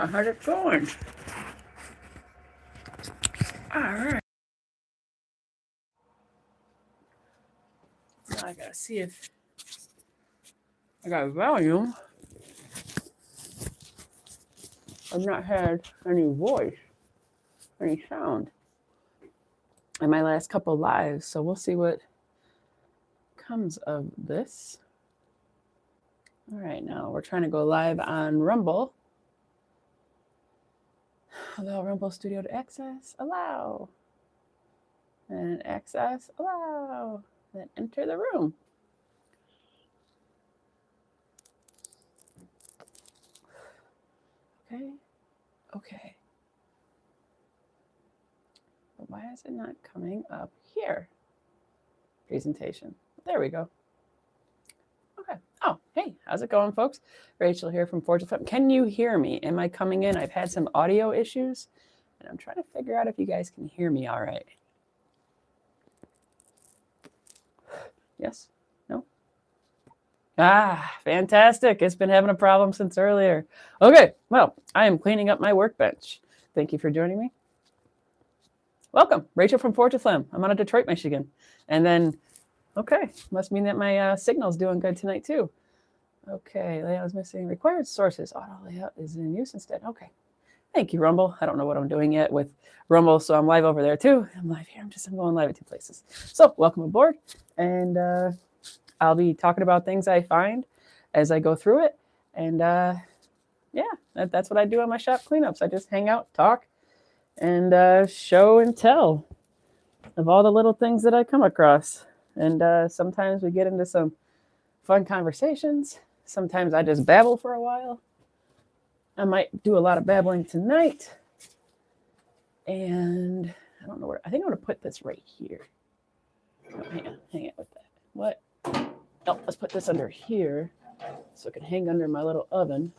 How's it going? All right. Now I gotta see if I got volume. I've not had any voice, any sound in my last couple lives, so we'll see what comes of this. All right, now we're trying to go live on Rumble. Allow Rumble Studio to access, allow. And access, allow. Then enter the room. Okay. But why is it not coming up here? Presentation. There we go. Okay. Oh, hey, how's it going, folks? Rachel here from Forge FM. Can you hear me? Am I coming in? I've had some audio issues, and I'm trying to figure out if you guys can hear me all right. Yes? No? Ah, fantastic. It's been having a problem since earlier. Okay, well, I am cleaning up my workbench. Thank you for joining me. Welcome, Rachel from Forge FM. I'm out of Detroit, Michigan. And then, okay, must mean that my signal's doing good tonight too. Okay, layout is missing. Required sources. Auto layout is in use instead. Okay. Thank you, Rumble. I don't know what I'm doing yet with Rumble, so I'm live over there too. I'm live here. I'm going live at 2 places. So welcome aboard. And I'll be talking about things I find as I go through it. And yeah, that's what I do on my shop cleanups. I just hang out, talk, and show and tell of all the little things that I come across. And sometimes we get into some fun conversations. Sometimes I just babble for a while. I might do a lot of babbling tonight. And I don't know where. I think I'm going to put this right here. Oh, hang on with that. What? Oh, let's put this under here so it can hang under my little oven.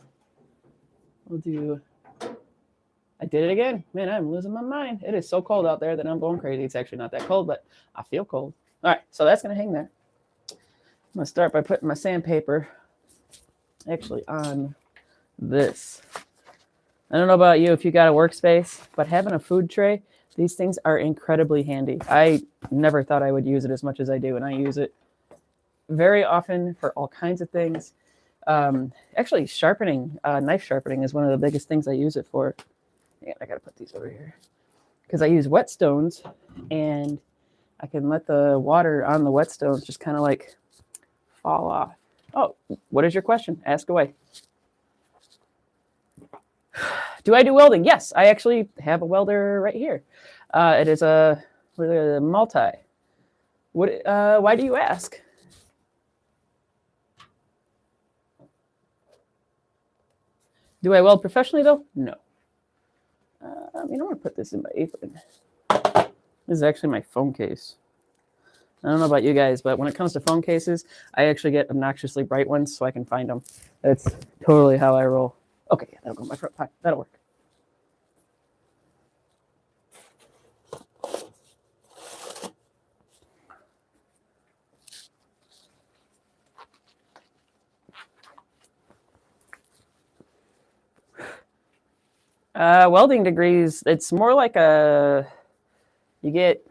We'll do. I did it again. Man, I'm losing my mind. It is so cold out there that I'm going crazy. It's actually not that cold, but I feel cold. All right, so that's going to hang there. I'm going to start by putting my sandpaper actually on this. I don't know about you if you got a workspace, but having a food tray, these things are incredibly handy. I never thought I would use it as much as I do, and I use it very often for all kinds of things. Actually, sharpening, knife sharpening is one of the biggest things I use it for. Yeah, I got to put these over here because I use whetstones, and I can let the water on the whetstones just kind of like fall off. Oh, what is your question? Ask away. Do I do welding? Yes, I actually have a welder right here. It is a multi. Why do you ask? Do I weld professionally though? No. I'm going to put this in my apron. This is actually my phone case. I don't know about you guys, but when it comes to phone cases, I actually get obnoxiously bright ones so I can find them. That's totally how I roll. Okay, that'll go in my front pocket. That'll work. Welding degrees, it's more like you get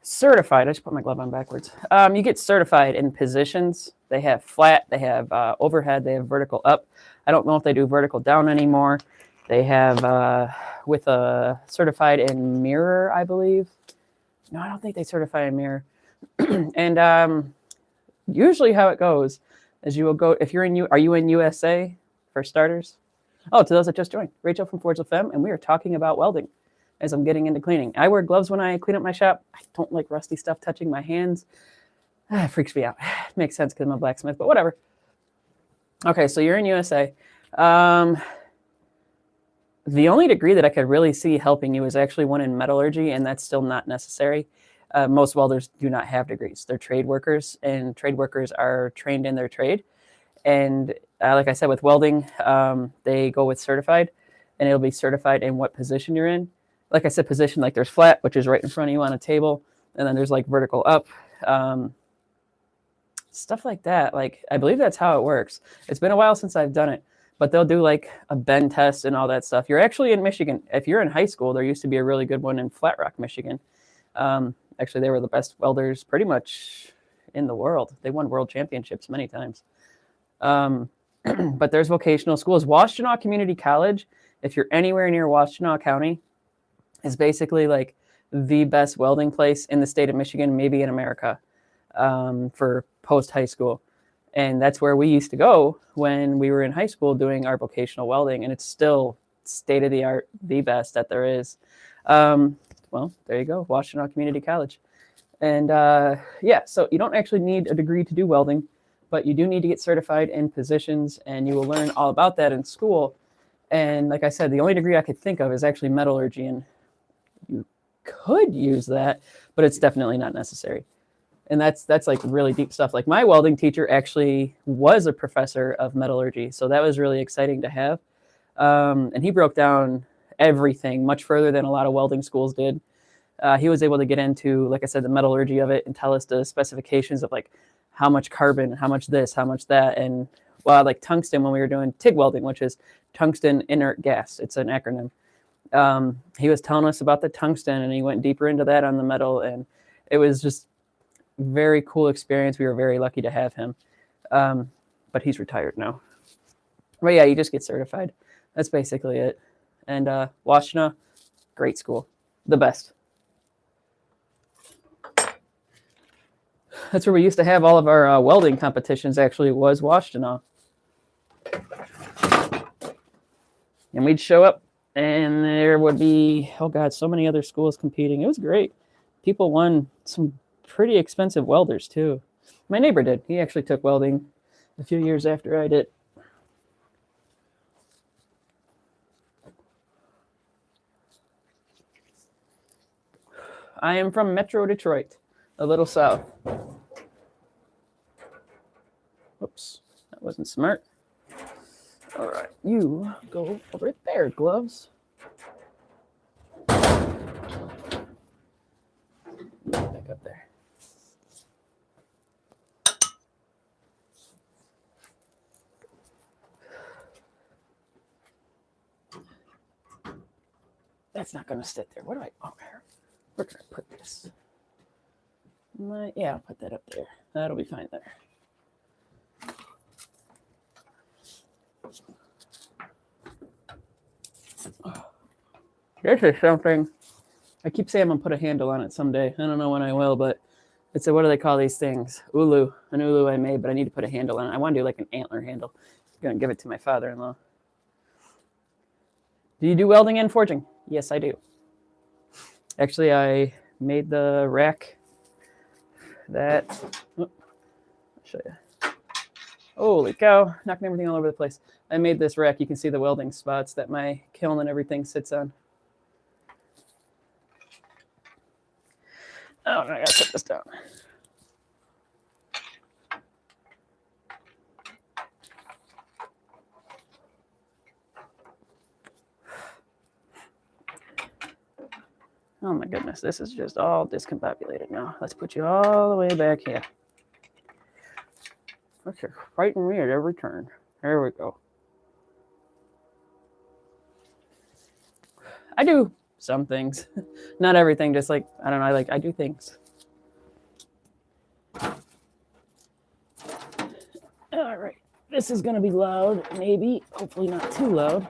certified. I just put my glove on backwards. You get certified in positions. They have flat, they have overhead, they have vertical up. I don't know if they do vertical down anymore. They have with a certified in mirror, I believe. No, I don't think they certify in mirror. And usually how it goes is you will go, if you're in, are you in USA for starters? Oh, to those that just joined, Rachel from Forge FM, and we are talking about welding as I'm getting into cleaning. I wear gloves when I clean up my shop. I don't like rusty stuff touching my hands. It freaks me out. It makes sense because I'm a blacksmith, but whatever. Okay, so you're in USA. The only degree that I could really see helping you is actually one in metallurgy, and that's still not necessary. Most welders do not have degrees. They're trade workers, and trade workers are trained in their trade. And like I said, with welding, they go with certified, and it'll be certified in what position you're in. Like I said, position, like there's flat, which is right in front of you on a table, and then there's like vertical up, stuff like that. Like, I believe that's how it works. It's been a while since I've done it, but they'll do like a bend test and all that stuff. You're actually in Michigan. If you're in high school, there used to be a really good one in Flat Rock, Michigan. Actually, they were the best welders pretty much in the world. They won world championships many times. But there's vocational schools. Washtenaw Community College, if you're anywhere near Washtenaw County, is basically like the best welding place in the state of Michigan, maybe in America, for post-high school. And that's where we used to go when we were in high school doing our vocational welding. And it's still state of the art, the best that there is. Well, there you go, Washtenaw Community College. And yeah, so you don't actually need a degree to do welding, but you do need to get certified in positions, and you will learn all about that in school. And like I said, the only degree I could think of is actually metallurgy, and you could use that, but it's definitely not necessary. And that's like really deep stuff. Like my welding teacher actually was a professor of metallurgy, so that was really exciting to have. And he broke down everything much further than a lot of welding schools did. He was able to get into, like I said, the metallurgy of it and tell us the specifications of like how much carbon, how much this, how much that. And well, like tungsten, when we were doing TIG welding, which is tungsten inert gas, it's an acronym. He was telling us about the tungsten, and he went deeper into that on the metal, and it was just very cool experience. We were very lucky to have him, but he's retired now. But yeah, you just get certified. That's basically it. And Washtenaw, great school, the best. That's where we used to have all of our welding competitions, actually, was Washtenaw. And we'd show up, and there would be, oh God, so many other schools competing. It was great. People won some pretty expensive welders, too. My neighbor did. He actually took welding a few years after I did. I am from Metro Detroit, a little south. Whoops, that wasn't smart. All right, you go over there, gloves. Back up there. That's not going to sit there. What do I, oh, here. Where can I put this? Yeah, I'll put that up there. That'll be fine there. This is something, I keep saying I'm going to put a handle on it someday. I don't know when I will, but it's a, what do they call these things? Ulu. An ulu I made, but I need to put a handle on it. I want to do like an antler handle. I'm going to give it to my father-in-law. Do you do welding and forging? Yes, I do. Actually, I made the rack that, I'll show you. Holy cow, knocking everything all over the place. I made this rack. You can see the welding spots that my kiln and everything sits on. Oh, I gotta put this down. Oh my goodness, this is just all discombobulated now. Let's put you all the way back here. That's just fighting me at every turn. There we go. I do some things. Not everything, just like, I don't know, I do things. All right, this is gonna be loud, maybe, hopefully not too loud.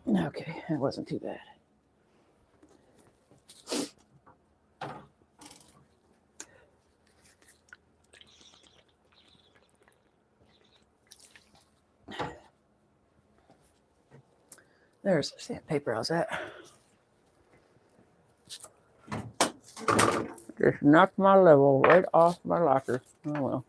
Okay, that wasn't too bad. There's sandpaper. How's that? Just knocked my level right off my locker. Oh well.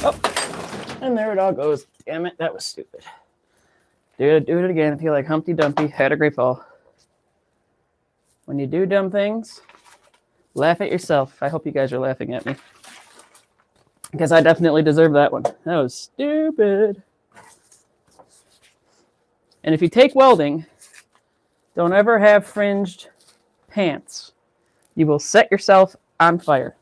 Oh, and there it all goes. Damn it, that was stupid. Do it again. Feel like Humpty Dumpty had a great fall. When you do dumb things, laugh at yourself. I hope you guys are laughing at me, because I definitely deserve that one. That was stupid. And if you take welding, don't ever have fringed pants. You will set yourself on fire.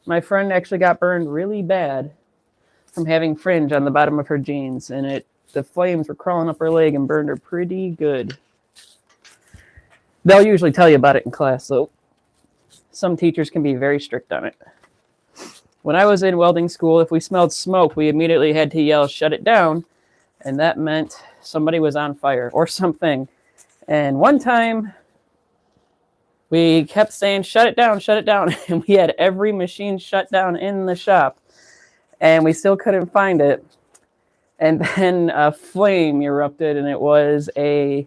My friend actually got burned really bad from having fringe on the bottom of her jeans, and the flames were crawling up her leg and burned her pretty good. They'll usually tell you about it in class, though. Some teachers can be very strict on it. When I was in welding school, if we smelled smoke, we immediately had to yell, "Shut it down," and that meant somebody was on fire or something. And one time, we kept saying, "Shut it down, shut it down," and we had every machine shut down in the shop, and we still couldn't find it. And then a flame erupted, and it was a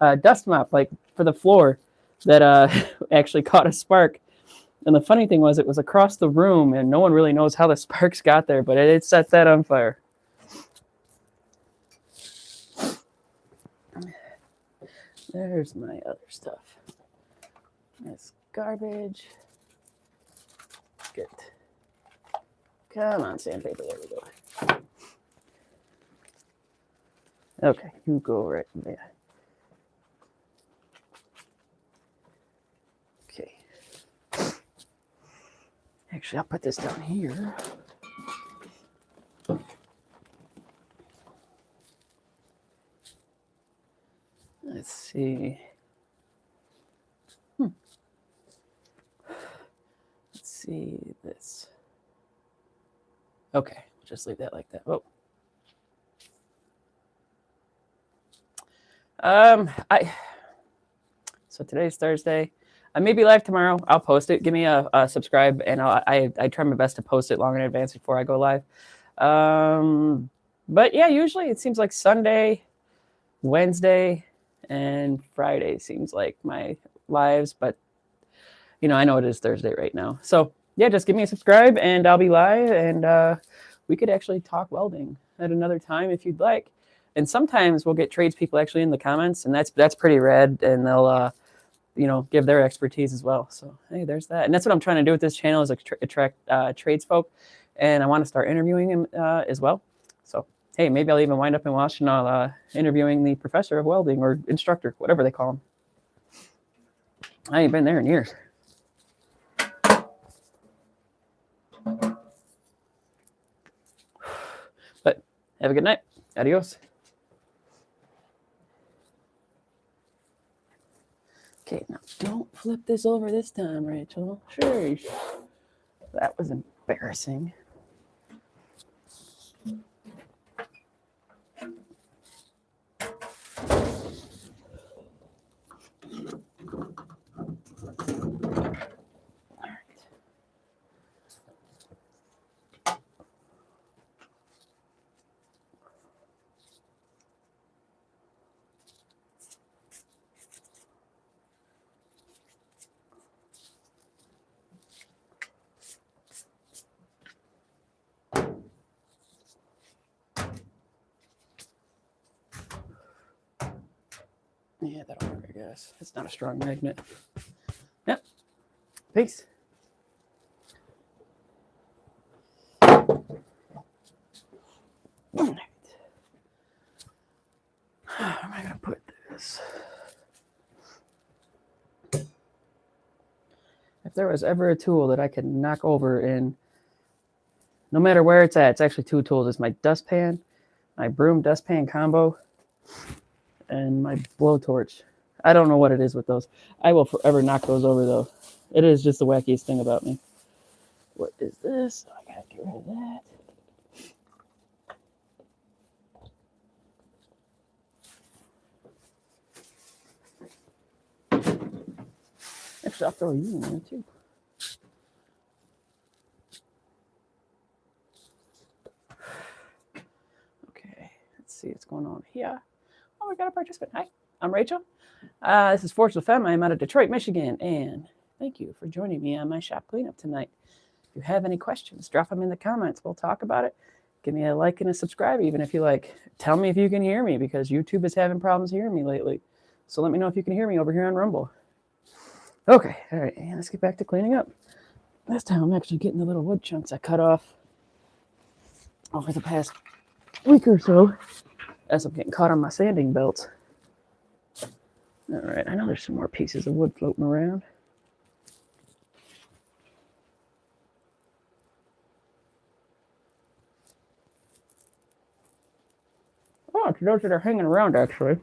dust mop, like for the floor, that actually caught a spark. And the funny thing was, it was across the room, and no one really knows how the sparks got there, but it set that on fire. There's my other stuff. That's garbage. Good. Come on, sandpaper. There we go. Okay, you go right there. Okay. Actually, I'll put this down here. Let's see. Let's see this. Okay, just leave that like that. Oh. So today's Thursday. I may be live tomorrow. I'll post it. Give me a subscribe, and I try my best to post it long in advance before I go live. But yeah, usually it seems like Sunday, Wednesday, and Friday seems like my lives. But I know it is Thursday right now. So yeah, just give me a subscribe, and I'll be live, and we could actually talk welding at another time if you'd like. And sometimes we'll get tradespeople actually in the comments, and that's pretty rad, and they'll give their expertise as well. So hey, there's that. And that's what I'm trying to do with this channel, is attract tradesfolk, and I want to start interviewing them as well. So hey, maybe I'll even wind up in Washington interviewing the professor of welding, or instructor, whatever they call him. I ain't been there in years. But have a good night. Adios. Okay, now don't flip this over this time, Rachel. Sure. That was embarrassing. Yeah, that'll work, I guess. It's not a strong magnet. Yep. Peace. All right. Where am I going to put this? If there was ever a tool that I could knock over in, no matter where it's at, it's actually two tools. It's my dustpan, my broom dustpan combo, and my blowtorch. I don't know what it is with those. I will forever knock those over, though. It is just the wackiest thing about me. What is this? I gotta get rid of that. Actually, I'll throw you in there, too. Okay, let's see what's going on here. Oh, we got a participant. Hi, I'm Rachel. This is Forge with Femme. I'm out of Detroit, Michigan, and thank you for joining me on my shop cleanup tonight. If you have any questions, drop them in the comments. We'll talk about it, Give me a like and a subscribe, even if you like. Tell me if you can hear me, because YouTube is having problems hearing me lately. So let me know if you can hear me over here on Rumble. Okay, all right, and let's get back to cleaning up. This time I'm actually getting the little wood chunks I cut off over the past week or so as I'm getting caught on my sanding belt. All right, I know there's some more pieces of wood floating around. Oh, it's those that are hanging around, actually.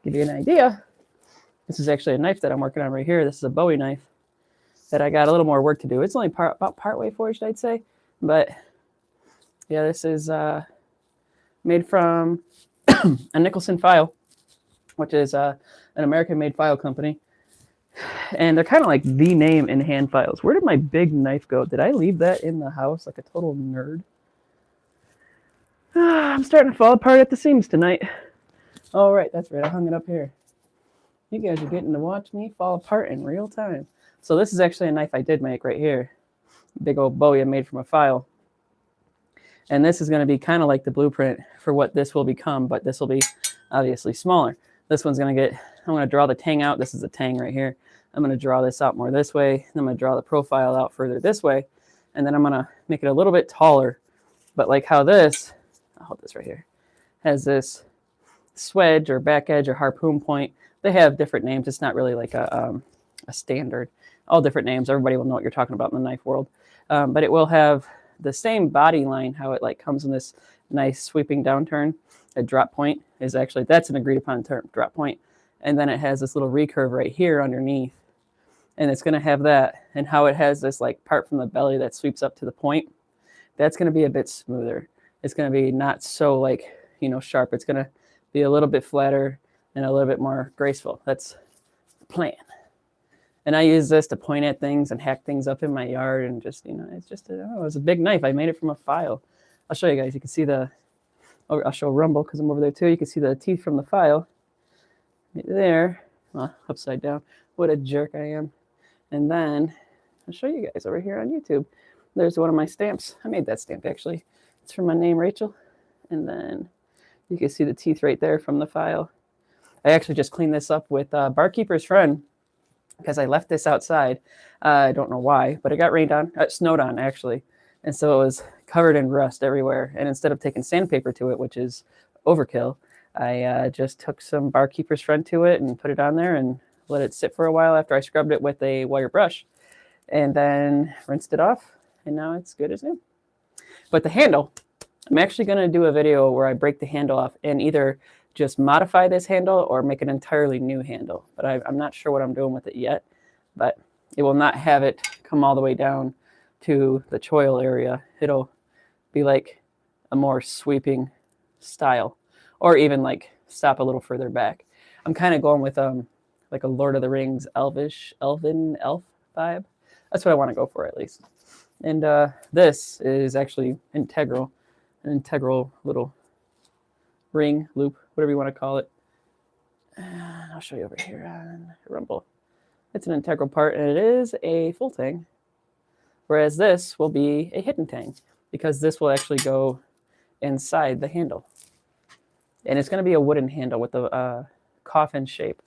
Give you an idea. This is actually a knife that I'm working on right here. This is a Bowie knife that I got a little more work to do. It's only about partway forged, I'd say. But yeah, this is made from a Nicholson file, which is an American-made file company. And they're kind of like the name in hand files. Where did my big knife go? Did I leave that in the house like a total nerd? I'm starting to fall apart at the seams tonight. Oh, right, that's right. I hung it up here. You guys are getting to watch me fall apart in real time. So this is actually a knife I did make right here. Big old Bowie I made from a file. And this is going to be kind of like the blueprint for what this will become, but this will be obviously smaller. This one's going to get, I'm going to draw the tang out. This is a tang right here. I'm going to draw this out more this way. Then I'm going to draw the profile out further this way. And then I'm going to make it a little bit taller. But like how this, I'll hold this right here, has this swedge or back edge or harpoon point. They have different names. It's not really like a standard. All different names. Everybody will know what you're talking about in the knife world. But it will have the same body line, how it like comes in this nice sweeping downturn. A drop point is actually, that's an agreed upon term, drop point. And then it has this little recurve right here underneath. And it's going to have that. And how it has this like part from the belly that sweeps up to the point. That's going to be a bit smoother. It's going to be not so like, you know, sharp. It's going to be a little bit flatter and a little bit more graceful. That's the plan. And I use this to point at things and hack things up in my yard. And just, you know, it's just, it's a big knife. I made it from a file. I'll show you guys. You can see the, I'll show Rumble because I'm over there too. You can see the teeth from the file right there. Well, upside down. What a jerk I am. And then I'll show you guys over here on YouTube. There's one of my stamps. I made that stamp actually. It's from my name, Rachel. And then you can see the teeth right there from the file. I actually just cleaned this up with Barkeeper's Friend because I left this outside. I don't know why, but it got rained on. It snowed on, actually. And so it was covered in rust everywhere. And instead of taking sandpaper to it, which is overkill, I just took some Barkeeper's Friend to it and put it on there and let it sit for a while after I scrubbed it with a wire brush. And then rinsed it off. And now it's good as new. But the handle, I'm actually going to do a video where I break the handle off and either just modify this handle or make an entirely new handle. But I'm not sure what I'm doing with it yet. But it will not have it come all the way down to the choil area. It'll be like a more sweeping style, or even like stop a little further back. I'm kind of going with like a Lord of the Rings elf vibe. That's what I want to go for at least. And this is actually integral, an integral little ring, loop, whatever you want to call it. And I'll show you over here on Rumble. It's an integral part, and it is a full tang, whereas this will be a hidden tang, because this will actually go inside the handle. And it's going to be a wooden handle with a coffin shape,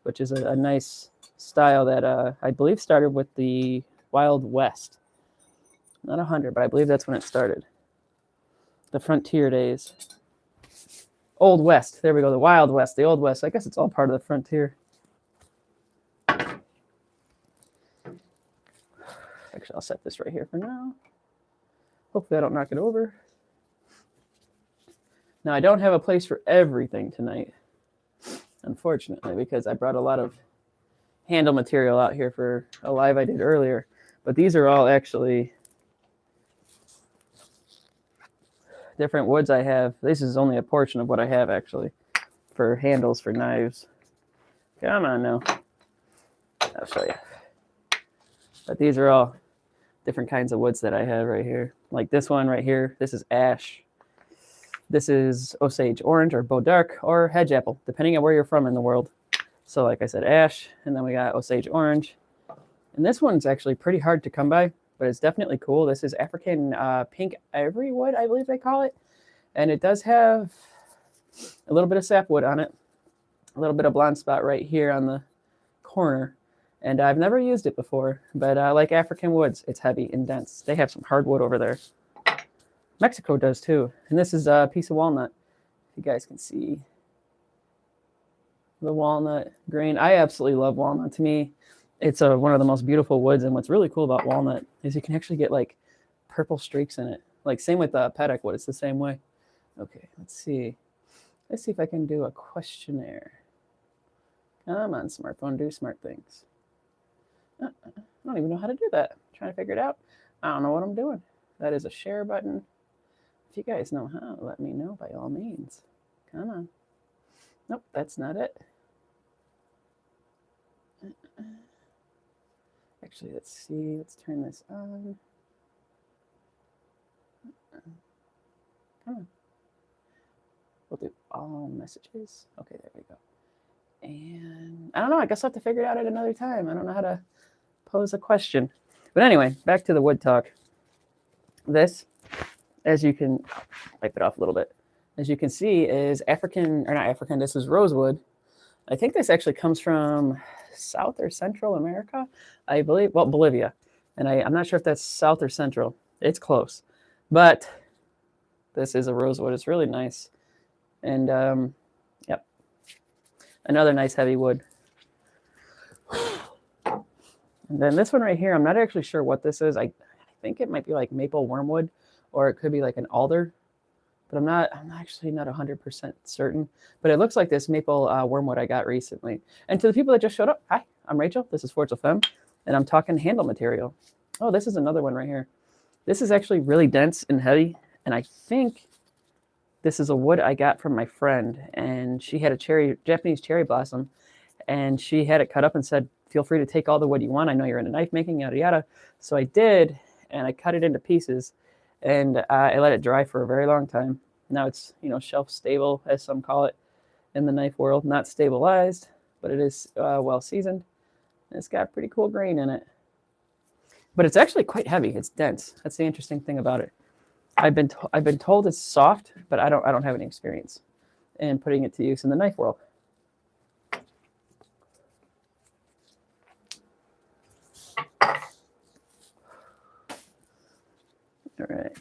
which is a nice style that I believe started with the Wild West. Not 100, but I believe that's when it started. The frontier days. Old West. There we go. The Wild West. The Old West. I guess it's all part of the frontier. Actually, I'll set this right here for now. Hopefully I don't knock it over. Now, I don't have a place for everything tonight, unfortunately, because I brought a lot of handle material out here for a live I did earlier. But these are all actually different woods I have. This is only a portion of what I have actually for handles for knives. Come on now. I'll show you. But these are all different kinds of woods that I have right here. Like this one right here. This is ash. This is Osage orange or Bow Dark or hedge apple, depending on where you're from in the world. So like I said, ash, and then we got Osage orange. And this one's actually pretty hard to come by. but it's definitely cool. This is African pink ivory wood, I believe they call it. And it does have a little bit of sapwood on it, a little bit of blonde spot right here on the corner. And I've never used it before, but I like African woods. It's heavy and dense. They have some hardwood over there. Mexico does too. And this is a piece of walnut. If you guys can see the walnut grain. I absolutely love walnut. To me, it's one of the most beautiful woods. And what's really cool about walnut is you can actually get like purple streaks in it. Like same with paddock wood. It's the same way. Okay, let's see. Let's see if I can do a questionnaire. Come on, smartphone, do smart things. I don't even know how to do that. I'm trying to figure it out. I don't know what I'm doing. That is a share button. If you guys know how, let me know by all means. Come on. Nope, that's not it. Actually, let's see. Let's turn this on. Come on. We'll do all messages. Okay, there we go. And I don't know. I guess I'll have to figure it out at another time. I don't know how to pose a question. But anyway, back to the wood talk. This, as you can wipe it off a little bit, as you can see, is African, or not African, this is rosewood. I think this actually comes from South or Central America, I believe. Well, Bolivia. And I'm not sure if that's South or Central. It's close. But this is a rosewood. It's really nice. And, yep. Another nice heavy wood. And then this one right here, I'm not actually sure what this is. I think it might be like maple wormwood, or it could be like an alder. But I'm actually not 100% certain. But it looks like this maple wormwood I got recently. And to the people that just showed up, hi, I'm Rachel. This is Forge of Femme. And I'm talking handle material. Oh, this is another one right here. This is actually really dense and heavy. And I think this is a wood I got from my friend. And she had a Japanese cherry blossom. And she had it cut up and said, feel free to take all the wood you want. I know you're into knife making, yada, yada. So I did. And I cut it into pieces. And I let it dry for a very long time. Now it's, shelf stable, as some call it in the knife world. Not stabilized, but it is well seasoned. And it's got pretty cool grain in it. But it's actually quite heavy. It's dense. That's the interesting thing about it. I've been told it's soft, but I don't have any experience in putting it to use in the knife world. All right.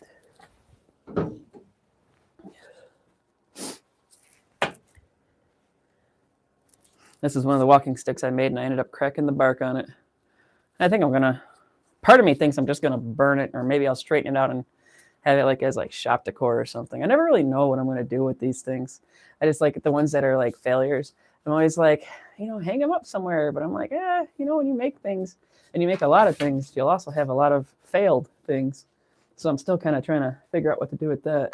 This is one of the walking sticks I made, and I ended up cracking the bark on it. I think part of me thinks I'm just going to burn it, or maybe I'll straighten it out and have it as shop decor or something. I never really know what I'm going to do with these things. I just like the ones that are like failures. I'm always like, hang them up somewhere. But I'm like, when you make things, and you make a lot of things, you'll also have a lot of failed things. So I'm still kind of trying to figure out what to do with that.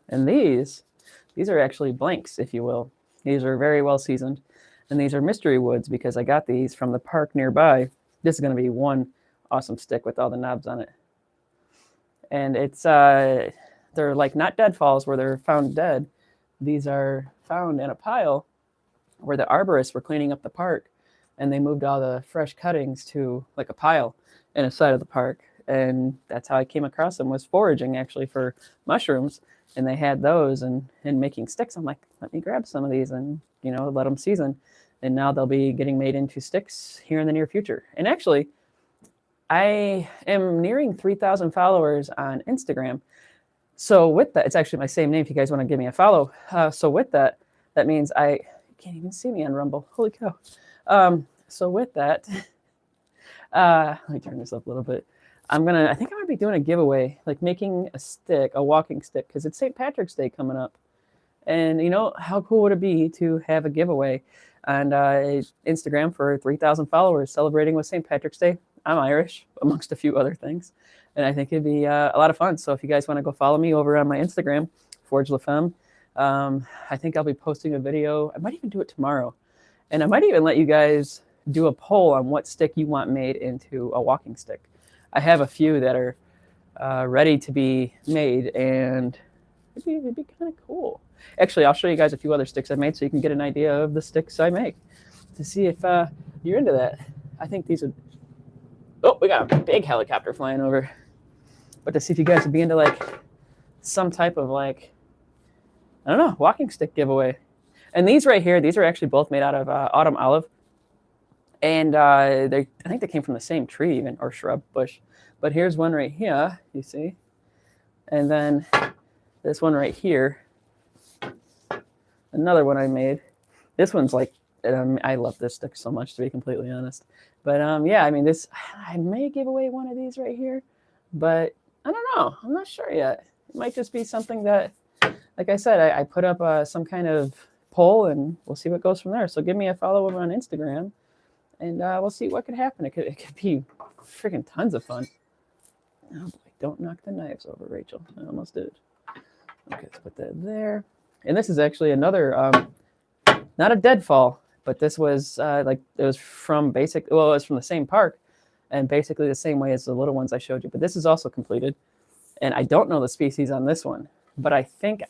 And these are actually blanks, if you will. These are very well seasoned. And these are mystery woods because I got these from the park nearby. This is going to be one awesome stick with all the knobs on it. And it's they're like not deadfalls where they're found dead. These are found in a pile where the arborists were cleaning up the park, and they moved all the fresh cuttings to like a pile in a side of the park. And that's how I came across them, was foraging actually for mushrooms. And they had those and making sticks. I'm like, let me grab some of these and, let them season. And now they'll be getting made into sticks here in the near future. And actually, I am nearing 3,000 followers on Instagram. So with that, it's actually my same name if you guys want to give me a follow. So with that, that means you can't even see me on Rumble. Holy cow. So with that, let me turn this up a little bit. I think I'm going to be doing a giveaway, like making a walking stick, because it's St. Patrick's Day coming up. And how cool would it be to have a giveaway on Instagram for 3,000 followers celebrating with St. Patrick's Day? I'm Irish, amongst a few other things. And I think it'd be a lot of fun. So if you guys want to go follow me over on my Instagram, Forge La Femme, I think I'll be posting a video. I might even do it tomorrow. And I might even let you guys do a poll on what stick you want made into a walking stick. I have a few that are ready to be made, and it'd be kind of cool. Actually, I'll show you guys a few other sticks I made so you can get an idea of the sticks I make to see if you're into that. I think these would Oh, we got a big helicopter flying over. But to see if you guys would be into like some type of like, I don't know, walking stick giveaway. And these right here, these are actually both made out of autumn olive. And I think they came from the same tree even, or shrub, bush. But here's one right here, you see. And then this one right here, another one I made. This one's like, I love this stick so much, to be completely honest. But yeah, I mean, this, I may give away one of these right here, but I don't know. I'm not sure yet. It might just be something that, like I said, I put up some kind of poll, and we'll see what goes from there. So give me a follow over on Instagram, and we'll see what could happen. It could be freaking tons of fun. Oh boy, don't knock the knives over, Rachel. I almost did. Okay, let's put that there. And this is actually another, not a deadfall, but this was like, it was from it was from the same park, and basically the same way as the little ones I showed you. But this is also completed, and I don't know the species on this one, but I think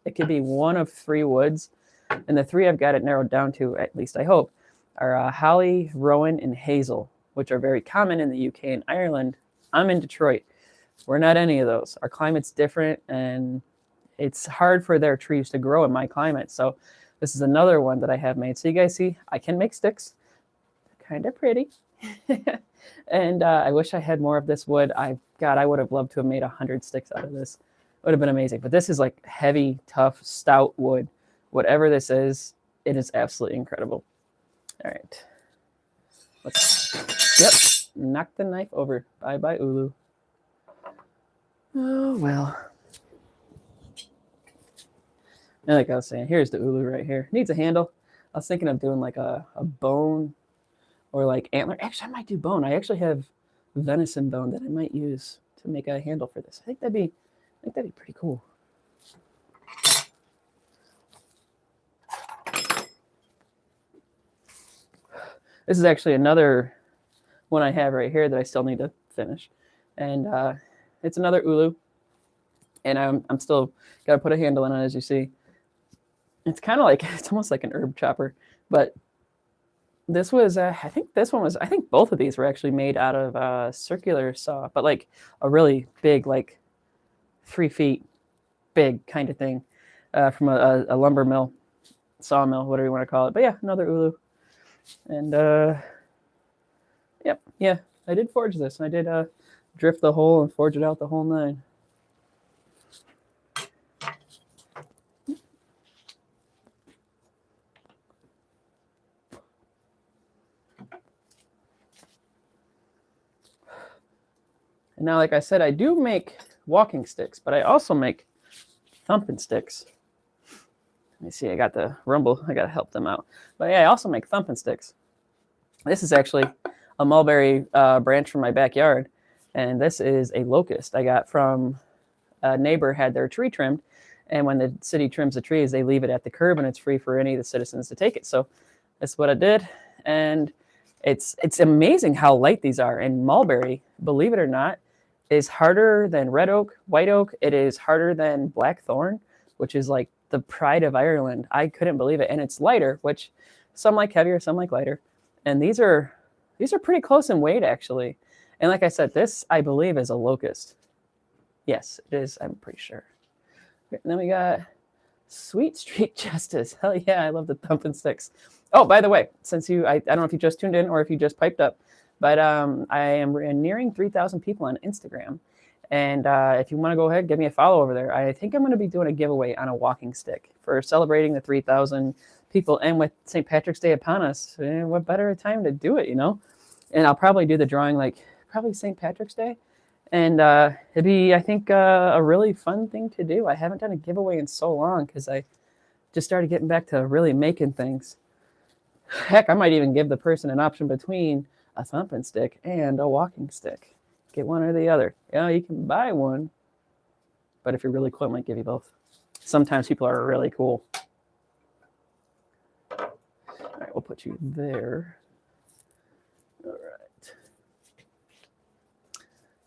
it could be one of 3 woods, and the 3 I've got it narrowed down to, at least I hope, are holly, rowan, and hazel, which are very common in the UK and Ireland. I'm in Detroit. We're not any of those. Our climate's different, and it's hard for their trees to grow in my climate. So this is another one that I have made. So you guys see, I can make sticks. They're kind of pretty. And I wish I had more of this wood. I would have loved to have made 100 sticks out of this. It would have been amazing. But this is like heavy, tough, stout wood. Whatever this is, it is absolutely incredible. All right. Yep. Knock the knife over. Bye-bye, Ulu. Oh, well. And like I was saying, here's the Ulu right here. Needs a handle. I was thinking of doing like a bone or like antler. Actually, I might do bone. I actually have venison bone that I might use to make a handle for this. I think that'd be pretty cool. This is actually another one I have right here that I still need to finish. And it's another Ulu. And I'm still got to put a handle on it, as you see. It's kind of like, it's almost like an herb chopper. But this was, I think both of these were actually made out of circular saw, but like a really big, like 3 feet big kind of thing from a lumber mill, sawmill, whatever you want to call it. But yeah, another Ulu. And yep, yeah, I did forge this. I did drift the hole and forge it out the whole 9. And now, like I said, I do make walking sticks, but I also make thumping sticks. Let me see, I got the rumble. I got to help them out. But yeah, I also make thumping sticks. This is actually a mulberry branch from my backyard. And this is a locust I got from a neighbor, had their tree trimmed. And when the city trims the trees, they leave it at the curb, and it's free for any of the citizens to take it. So that's what I did. And it's amazing how light these are. And mulberry, believe it or not, is harder than red oak, white oak. It is harder than blackthorn, which is like the pride of Ireland. I couldn't believe it. And it's lighter, which some like heavier, some like lighter. And these are pretty close in weight, actually. And like I said, this, I believe, is a locust. Yes, it is. I'm pretty sure. And then we got Sweet Street Justice. Hell yeah, I love the thumping sticks. Oh, by the way, since I don't know if you just tuned in or if you just piped up, but I am nearing 3,000 people on Instagram. And if you want to go ahead, give me a follow over there. I think I'm going to be doing a giveaway on a walking stick for celebrating the 3,000 people. And with St. Patrick's Day upon us, what better time to do it, you know? And I'll probably do the drawing like probably St. Patrick's Day. And it'd be, I think, a really fun thing to do. I haven't done a giveaway in so long because I just started getting back to really making things. Heck, I might even give the person an option between a thumping stick and a walking stick. Get one or the other. You know, you can buy one, but if you're really cool, I might give you both. Sometimes people are really cool. All right, we'll put you there. All right.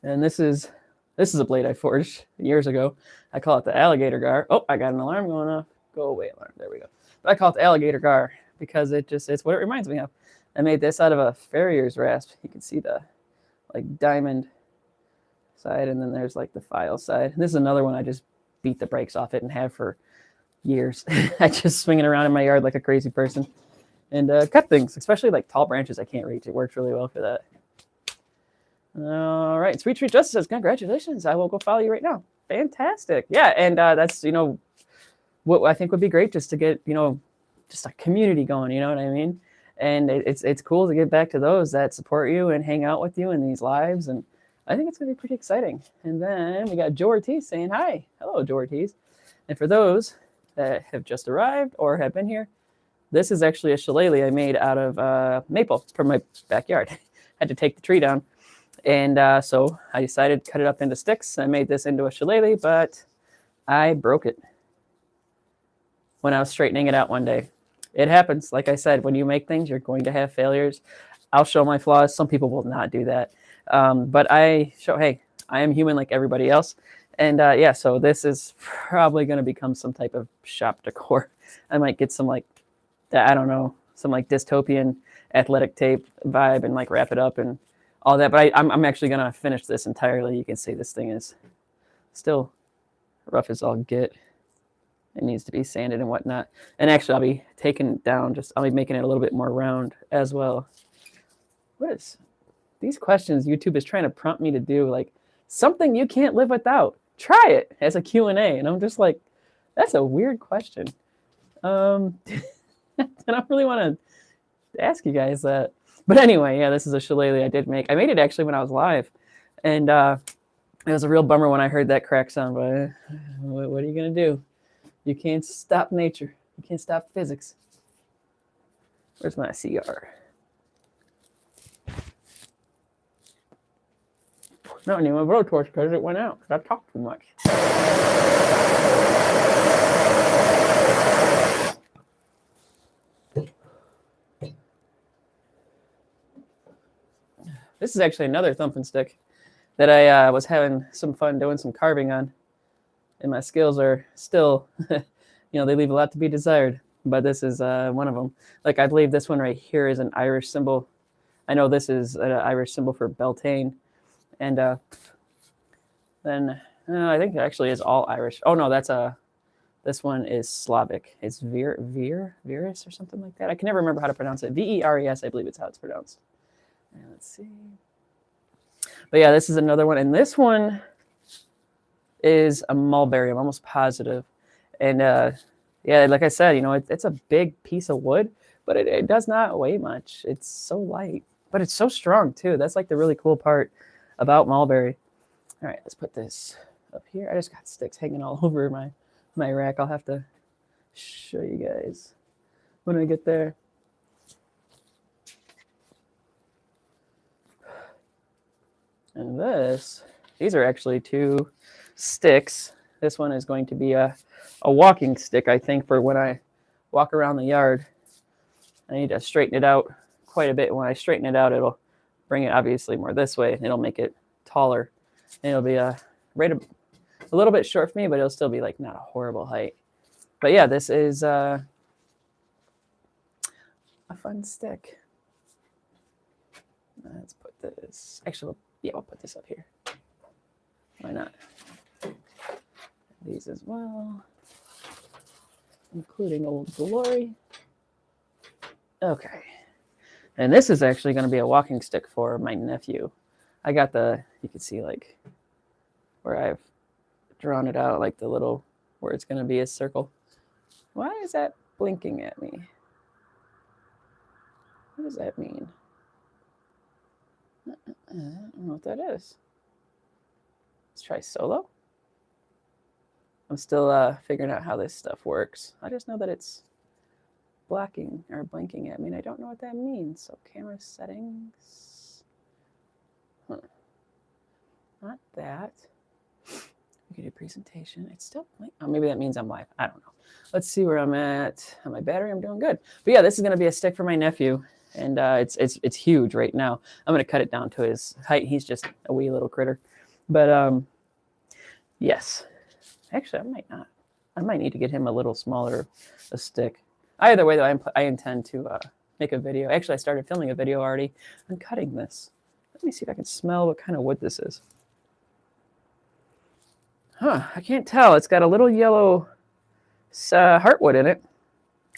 And this is a blade I forged years ago. I call it the alligator gar. Oh, I got an alarm going off. Go away alarm. There we go. But I call it the alligator gar because it's what it reminds me of. I made this out of a farrier's rasp. You can see the like diamond side, and then there's like the file side. This is another one I just beat the brakes off it and have for years. I just swing it around in my yard like a crazy person and cut things, especially like tall branches I can't reach. It works really well for that. All right, Sweet Treat Justice says, congratulations. I will go follow you right now. Fantastic. Yeah, and that's, you know, what I think would be great, just to get, you know, just a community going, you know what I mean? And it's cool to get back to those that support you and hang out with you in these lives. And I think it's going to be pretty exciting. And then we got Joe Ortiz saying hi. Hello, Joe Ortiz. And for those that have just arrived or have been here, this is actually a shillelagh I made out of maple from my backyard. I had to take the tree down. And so I decided to cut it up into sticks. I made this into a shillelagh, but I broke it when I was straightening it out one day. It happens. Like I said, when you make things, you're going to have failures. I'll show my flaws. Some people will not do that. But I show, hey, I am human like everybody else. And yeah, so this is probably going to become some type of shop decor. I might get some like, I don't know, some like dystopian athletic tape vibe and like wrap it up and all that. But I'm actually going to finish this entirely. You can see this thing is still rough as all get. It needs to be sanded and whatnot. And actually, I'll be taking it down. I'll be making it a little bit more round as well. What is these questions YouTube is trying to prompt me to do? Like something you can't live without. Try it as a Q&A. And I'm just like, that's a weird question. And I don't really want to ask you guys that. But anyway, yeah, this is a shillelagh I did make. I made it actually when I was live. And it was a real bummer when I heard that crack sound. But what are you going to do? You can't stop nature. You can't stop physics. Where's my CR? No, I need my blowtorch because it went out because I talked too much. This is actually another thumping stick that I was having some fun doing some carving on. And my skills are still, you know, they leave a lot to be desired. But this is one of them. Like, I believe this one right here is an Irish symbol. I know this is an Irish symbol for Beltane. And then I think it actually is all Irish. Oh, no, this one is Slavic. It's Virus or something like that. I can never remember how to pronounce it. Veres, I believe it's how it's pronounced. And let's see. But yeah, this is another one. And this one is a mulberry. I'm almost positive. And yeah, like I said, you know, it's a big piece of wood, but it does not weigh much. It's so light, but it's so strong too. That's like the really cool part about mulberry. All right, let's put this up here. I just got sticks hanging all over my rack. I'll have to show you guys when I get there. And these are actually two sticks. This one is going to be a walking stick, I think, for when I walk around the yard. I need to straighten it out quite a bit. When I straighten it out, it'll bring it obviously more this way. It'll make it taller. And it'll be a little bit short for me, but it'll still be like not a horrible height. But yeah, this is a fun stick. Let's put this. Actually, we'll put this up here. Why not? These as well, including Old Glory. Okay. And this is actually going to be a walking stick for my nephew. I got you can see like where I've drawn it out, like the little, where it's going to be a circle. Why is that blinking at me? What does that mean? I don't know what that is. Let's try solo. I'm still figuring out how this stuff works. I just know that it's blacking or blinking at me, and I don't know what that means. So camera settings. Not that. We can do presentation. It's still blinking. Oh, maybe that means I'm live. I don't know. Let's see where I'm at. On my battery, I'm doing good. But yeah, this is going to be a stick for my nephew, and it's huge right now. I'm going to cut it down to his height. He's just a wee little critter. But yes. Actually, I might not. I might need to get him a little smaller a stick. Either way, though, I intend to make a video. Actually, I started filming a video already on cutting this. Let me see if I can smell what kind of wood this is. I can't tell. It's got a little yellow heartwood in it.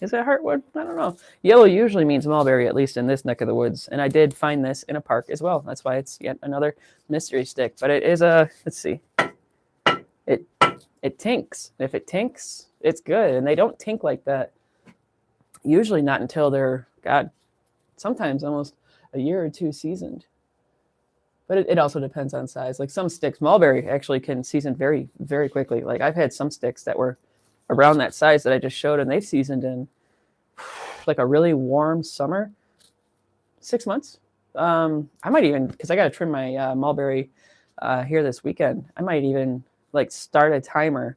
Is it heartwood? I don't know. Yellow usually means mulberry, at least in this neck of the woods. And I did find this in a park as well. That's why it's yet another mystery stick. But it is let's see. It tinks. If it tinks, it's good. And they don't tink like that. Usually not until they're, God, sometimes almost a year or two seasoned. But it also depends on size. Like some sticks, mulberry actually can season very, very quickly. Like I've had some sticks that were around that size that I just showed, and they've seasoned in like a really warm summer, 6 months. I might even, because I got to trim my mulberry here this weekend, I might even like start a timer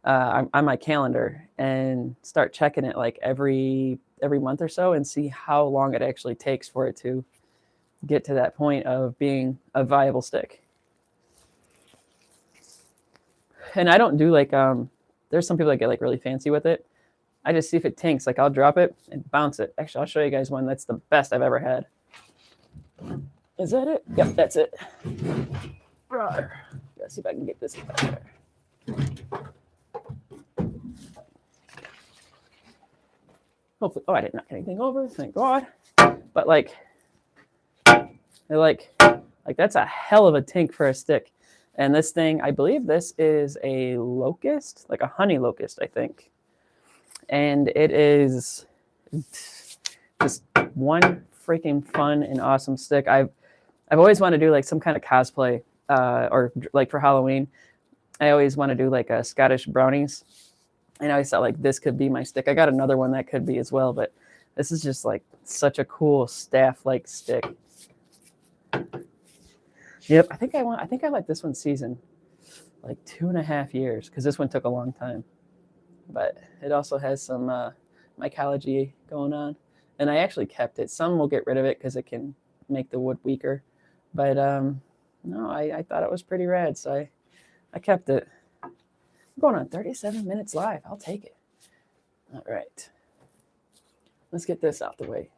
on my calendar and start checking it like every month or so and see how long it actually takes for it to get to that point of being a viable stick. And I don't do like, there's some people that get like really fancy with it. I just see if it tinks, like I'll drop it and bounce it. Actually, I'll show you guys one that's the best I've ever had. Is that it? Yep, that's it. Let's see if I can get this back there. Hopefully, I did not get anything over, thank God. But like that's a hell of a tink for a stick. And this thing, I believe this is a locust, like a honey locust, I think. And it is just one freaking fun and awesome stick. I've always wanted to do like some kind of cosplay, or like for Halloween, I always want to do like a Scottish brownies. And I always thought like this could be my stick. I got another one that could be as well, but this is just like such a cool staff-like stick. Yep, I think I let this one season like 2.5 years because this one took a long time. But it also has some mycology going on, and I actually kept it. Some will get rid of it because it can make the wood weaker, but no, I thought it was pretty rad, so I kept it. I'm going on 37 minutes live. I'll take it. All right, let's get this out the way.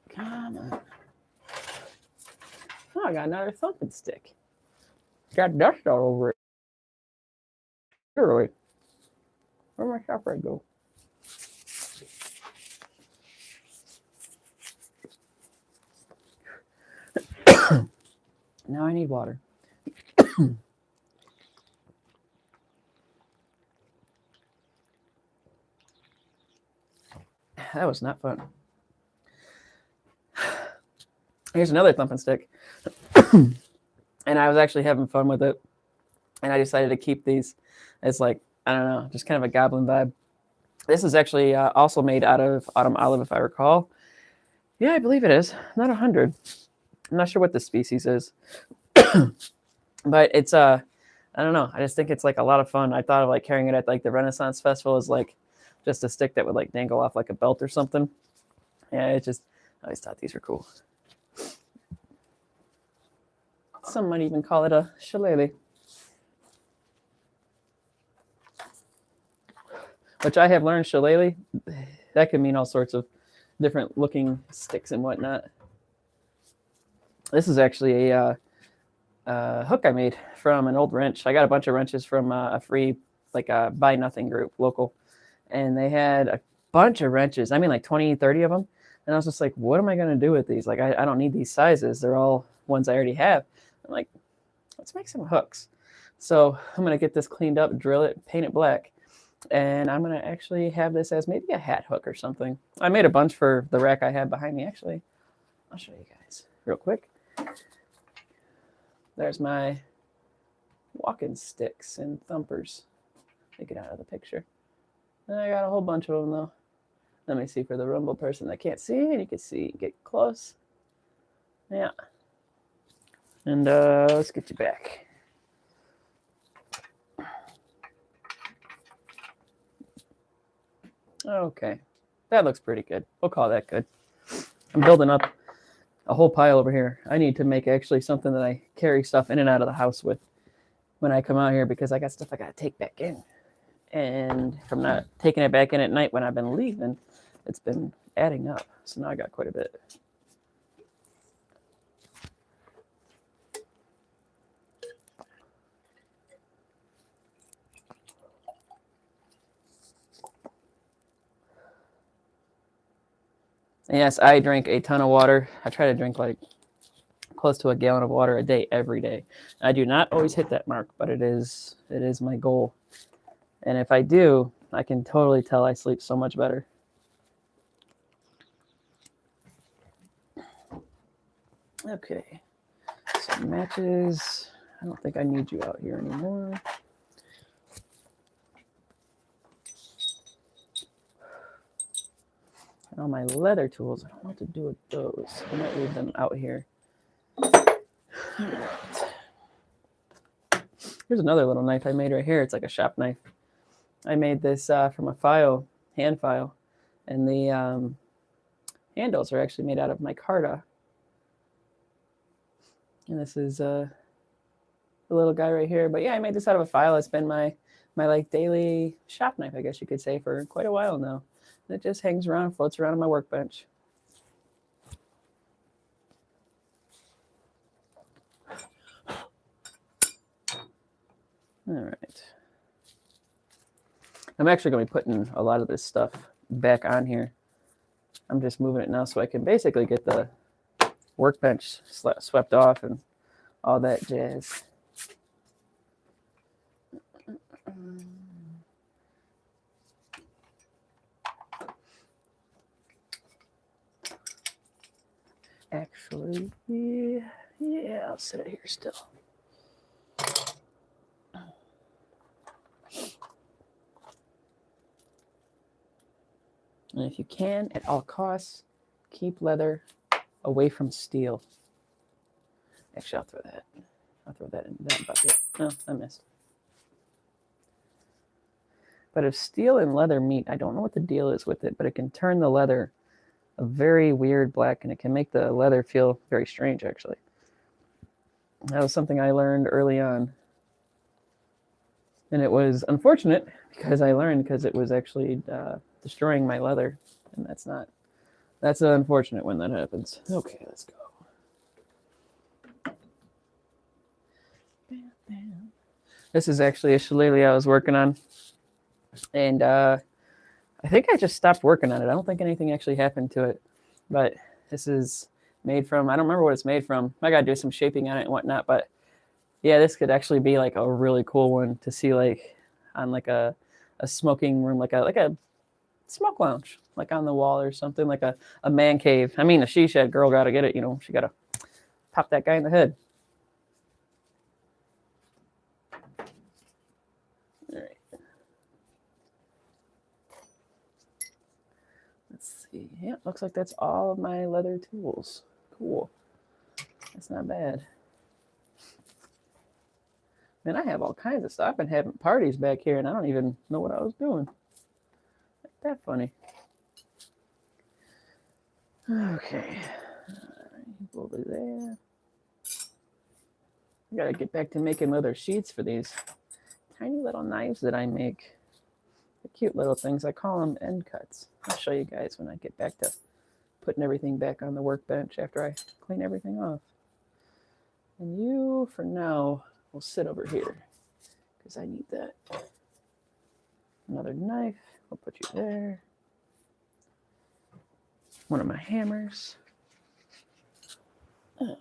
Come on. Oh, I got another thumping stick. Got dust all over it. Literally. Where'd my shop rag go? Now I need water. That was not fun. Here's another thumping stick. And I was actually having fun with it. And I decided to keep these as like, I don't know, just kind of a goblin vibe. This is actually also made out of autumn olive, if I recall. Yeah, I believe it is. Not 100. I'm not sure what the species is. But it's, I don't know. I just think it's like a lot of fun. I thought of like carrying it at like the Renaissance Festival as like just a stick that would like dangle off like a belt or something. Yeah, I always thought these were cool. Some might even call it a shillelagh. Which I have learned shillelagh, that can mean all sorts of different looking sticks and whatnot. This is actually a hook I made from an old wrench. I got a bunch of wrenches from a free, like a Buy Nothing group, local. And they had a bunch of wrenches. I mean, like 20, 30 of them. And I was just like, what am I going to do with these? Like, I don't need these sizes. They're all ones I already have. I'm like, let's make some hooks. So I'm going to get this cleaned up, drill it, paint it black. And I'm going to actually have this as maybe a hat hook or something. I made a bunch for the rack I have behind me, actually. I'll show you guys real quick. There's my walking sticks and thumpers. Take it out of the picture. And I got a whole bunch of them, though. Let me see for the rumble person that can't see. And you can see, get close. Yeah. And let's get you back. Okay, that looks pretty good. We'll call that good. I'm building up a whole pile over here. I need to make actually something that I carry stuff in and out of the house with when I come out here because I got stuff I got to take back in. And if I'm not taking it back in at night when I've been leaving, it's been adding up. So now I got quite a bit. And yes, I drink a ton of water. I try to drink like close to a gallon of water a day every day. I do not always hit that mark, but it is my goal. And if I do, I can totally tell I sleep so much better. Okay, so matches. I don't think I need you out here anymore. And all my leather tools, I don't know what to do with those. I might leave them out here. All right. Here's another little knife I made right here. It's like a shop knife. I made this from a hand file, and the handles are actually made out of micarta. And this is the little guy right here. But yeah, I made this out of a file. It's been my like daily shop knife, I guess you could say, for quite a while now. And it just hangs around, floats around on my workbench. All right. I'm actually going to be putting a lot of this stuff back on here. I'm just moving it now so I can basically get the workbench swept off and all that jazz. Actually, yeah, I'll set it here still. And if you can, at all costs, keep leather away from steel. Actually, I'll throw that in that bucket. Oh, I missed. But if steel and leather meet, I don't know what the deal is with it, but it can turn the leather a very weird black, and it can make the leather feel very strange, actually. That was something I learned early on. And it was unfortunate because it was actually destroying my leather. And that's unfortunate when that happens. Okay, let's go. This is actually a shillelagh I was working on. And I think I just stopped working on it. I don't think anything actually happened to it. But this is made from, I don't remember what it's made from. I got to do some shaping on it and whatnot. But yeah, this could actually be like a really cool one to see like on like a smoking room, like a smoke lounge, like on the wall or something, like a man cave. I mean, a she shed girl got to get it, she got to pop that guy in the head. All right. Let's see. Yeah, looks like that's all of my leather tools. Cool. That's not bad. Man, I have all kinds of stuff. I've been having parties back here, and I don't even know what I was doing. Ain't that funny? Okay. Over there. I gotta get back to making leather sheets for these tiny little knives that I make. They're cute little things. I call them end cuts. I'll show you guys when I get back to putting everything back on the workbench after I clean everything off. And you, for now, will sit over here because I need that. Another knife. I'll put you there. One of my hammers. All right.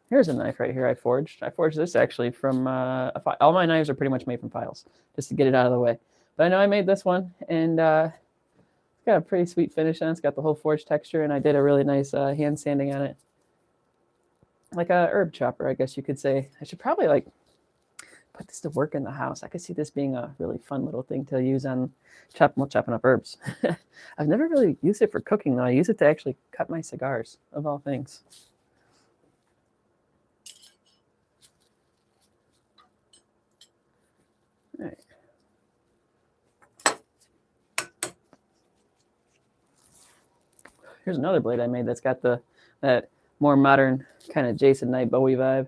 Here's a knife right here I forged. I forged this actually from all my knives are pretty much made from files, just to get it out of the way. But I know I made this one, and it's got a pretty sweet finish on it. It's got the whole forged texture, and I did a really nice hand sanding on it. Like a herb chopper, I guess you could say. I should probably like put this to work in the house. I could see this being a really fun little thing to use on chopping up herbs. I've never really used it for cooking though. I use it to actually cut my cigars, of all things. All right. Here's another blade I made that's got that more modern kind of Jason Knight Bowie vibe.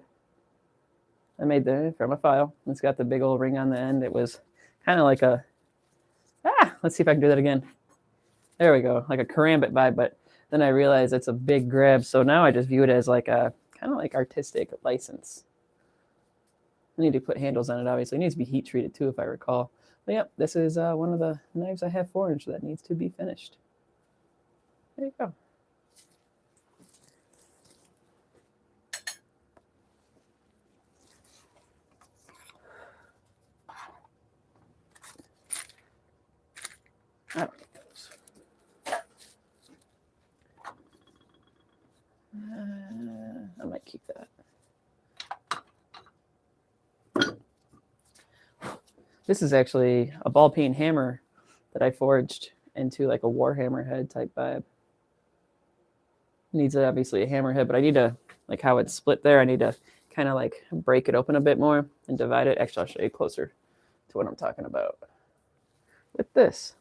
I made that from a file. It's got the big old ring on the end. It was kind of like a, Let's see if I can do that again. There we go, like a karambit vibe, but then I realized it's a big grab, so now I just view it as like a kind of like artistic license. I need to put handles on it, obviously. It needs to be heat treated too, if I recall. But yep, this is one of the knives I have forged that needs to be finished. There you go. I don't need those. I might keep that. This is actually a ball peen hammer that I forged into like a warhammer head type vibe. Needs obviously a hammer head, but I need to, like how it's split there, I need to kind of like break it open a bit more and divide it. Actually, I'll show you closer to what I'm talking about with this.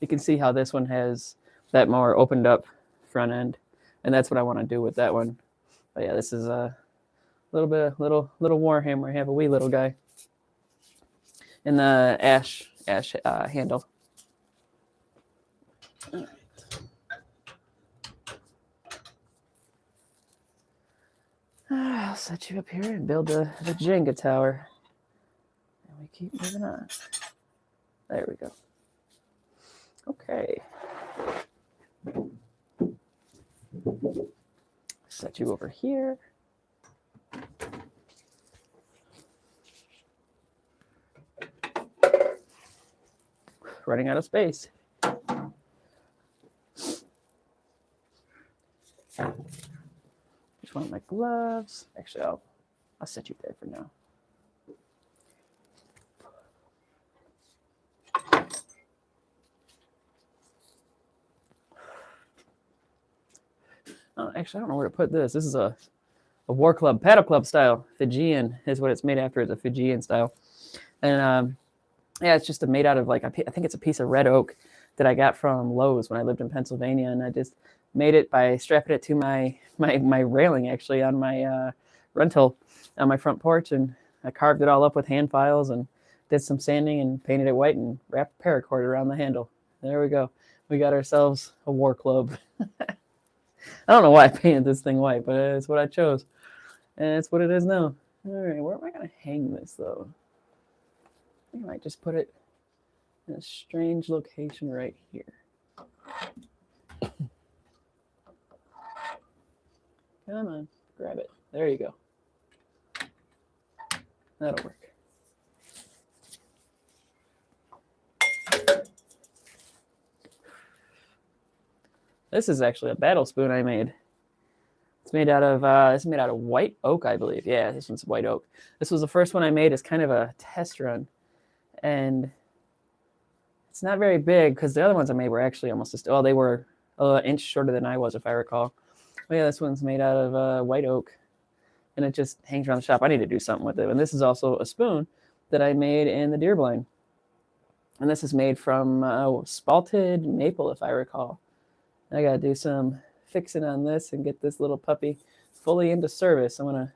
You can see how this one has that more opened up front end, and that's what I want to do with that one. But yeah, this is a little warhammer. I have a wee little guy in the ash handle. All right. I'll set you up here and build the Jenga tower, and we keep moving on. There we go. Okay. Set you over here. Running out of space. Just want my gloves. Actually, I'll set you there for now. Actually, I don't know where to put this. This is a war club, paddle club style. Fijian is what it's made after. It's a Fijian style. And yeah, it's just made out of like, I think it's a piece of red oak that I got from Lowe's when I lived in Pennsylvania. And I just made it by strapping it to my railing, actually, on my rental on my front porch. And I carved it all up with hand files and did some sanding and painted it white and wrapped paracord around the handle. There we go. We got ourselves a war club. I don't know why I painted this thing white, but it's what I chose. And it's what it is now. All right, where am I going to hang this, though? I think I might just put it in a strange location right here. Come on, grab it. There you go. That'll work. This is actually a battle spoon I made. It's made out of white oak, I believe. Yeah, this one's white oak. This was the first one I made as kind of a test run. And it's not very big because the other ones I made were actually almost just, they were an inch shorter than I was, if I recall. But yeah, this one's made out of white oak. And it just hangs around the shop. I need to do something with it. And this is also a spoon that I made in the deer blind. And this is made from spalted maple, if I recall. I got to do some fixing on this and get this little puppy fully into service. I'm going to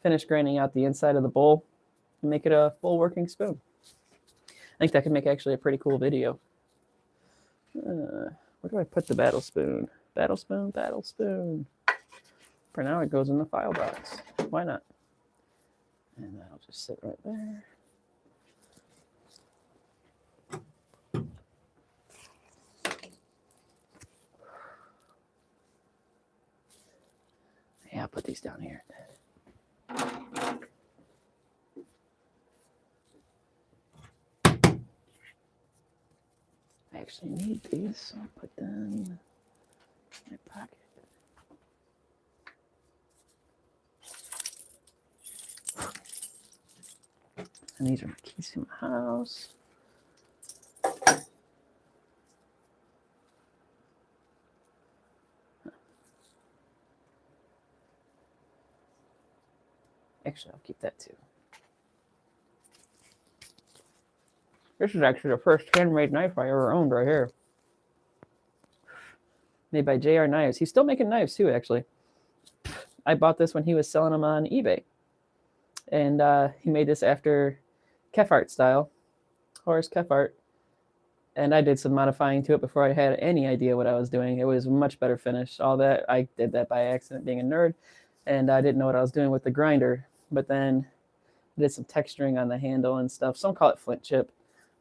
finish grinding out the inside of the bowl and make it a full working spoon. I think that could make actually a pretty cool video. Where do I put the battle spoon? Battle spoon, battle spoon. For now, it goes in the file box. Why not? And that'll just sit right there. Yeah, I'll put these down here. I actually need these, so I'll put them in my pocket. And these are my keys to my house. Actually, I'll keep that too. This is actually the first handmade knife I ever owned right here. Made by JR Knives. He's still making knives too, actually. I bought this when he was selling them on eBay. And he made this after Kefart style, Horace Kefart. And I did some modifying to it before I had any idea what I was doing. It was much better finish. All that, I did that by accident, being a nerd, and I didn't know what I was doing with the grinder. But then I did some texturing on the handle and stuff. Some call it flint chip,